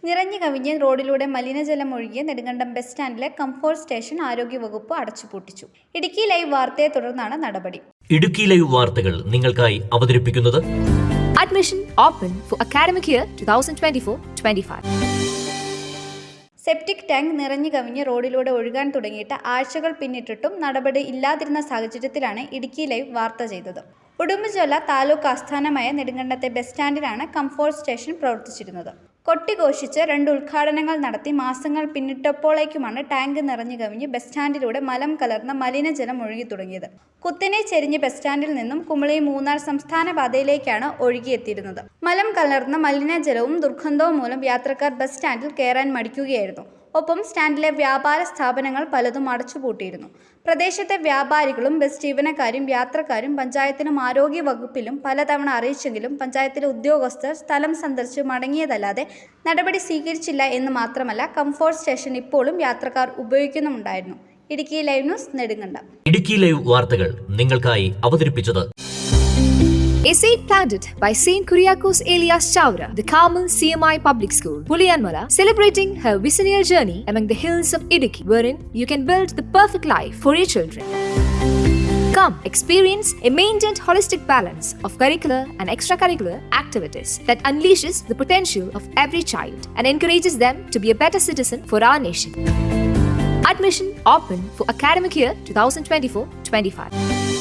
നിറഞ്ഞു കവിഞ്ഞ് റോഡിലൂടെ മലിനജലം ഒഴുകിയ നെടുങ്കണ്ടം ബസ് സ്റ്റാൻഡിലെ കംഫോർട്ട് സ്റ്റേഷൻ ആരോഗ്യവകുപ്പ് അടച്ചുപൂട്ടിച്ചു. ഇടുക്കി ലൈവ് വാർത്തയെ തുടർന്നാണ് നടപടി. ഇടുക്കി ലൈവ് വാർത്തകൾ നിങ്ങൾക്കായി അവതരിപ്പിക്കുന്നത് Admission open for academic year 2024-25. Septic tank നിറഞ്ഞു കവിഞ്ഞ് റോഡിലൂടെ ഒഴുകാൻ തുടങ്ങിയിട്ട് ആഴ്ചകൾ പിന്നിട്ടിട്ടും നടപടി ഇല്ലാതിരുന്ന സാഹചര്യത്തിലാണ് ഇടുക്കി ലൈവ് വാർത്ത ചെയ്തത്. ഉടുമ്പൻചോല താലൂക്ക് ആസ്ഥാനമായ നെടുങ്കണ്ടത്തെ ബസ് സ്റ്റാൻഡിലാണ് കംഫോർട്ട് സ്റ്റേഷൻ പ്രവർത്തിച്ചിരുന്നത്. കൊട്ടിഘോഷിച്ച് 2 ഉദ്ഘാടനങ്ങൾ നടത്തി മാസങ്ങൾ പിന്നിട്ടപ്പോഴേക്കുമാണ് ടാങ്ക് നിറഞ്ഞു കവിഞ്ഞ് ബസ് സ്റ്റാൻഡിലൂടെ മലം കലർന്ന മലിനജലം ഒഴുകി തുടങ്ങിയത്. കുത്തിനെ ചെരിഞ്ഞ് ബസ് സ്റ്റാൻഡിൽ നിന്നും കുമളി മൂന്നാർ സംസ്ഥാന പാതയിലേക്കാണ് ഒഴുകിയെത്തിയിരുന്നത്. മലം കലർന്ന മലിനജലവും ദുർഗന്ധവും മൂലം യാത്രക്കാർ ബസ് സ്റ്റാൻഡിൽ കയറാൻ മടിക്കുകയായിരുന്നു. ഒപ്പം സ്റ്റാൻഡിലെ വ്യാപാര സ്ഥാപനങ്ങൾ പലതും അടച്ചുപൂട്ടിയിരുന്നു. പ്രദേശത്തെ വ്യാപാരികളും ബസ് ജീവനക്കാരും യാത്രക്കാരും പഞ്ചായത്തിനും ആരോഗ്യ വകുപ്പിലും പലതവണ അറിയിച്ചെങ്കിലും പഞ്ചായത്തിലെ ഉദ്യോഗസ്ഥർ സ്ഥലം സന്ദർശിച്ച് മടങ്ങിയതല്ലാതെ നടപടി സ്വീകരിച്ചില്ല എന്ന് മാത്രമല്ല, കംഫോർട്ട് സ്റ്റേഷൻ ഇപ്പോഴും യാത്രക്കാർ ഉപയോഗിക്കുന്നുമുണ്ടായിരുന്നു. Idukki live news, Nedumkandam. Idukki live വാർത്തകൾ നിങ്ങൾക്കായി അവതരിപ്പിച്ചത് A seed planted by St. Kuriakos Elias Chavra, the Carmel CMI Public School, Puliyanmala, celebrating her visionary journey among the hills of Idukki, wherein you can build the perfect life for your children. Come, experience a maintained holistic balance of curricular and extracurricular activities that unleashes the potential of every child and encourages them to be a better citizen for our nation. Admission open for academic year 2024-25.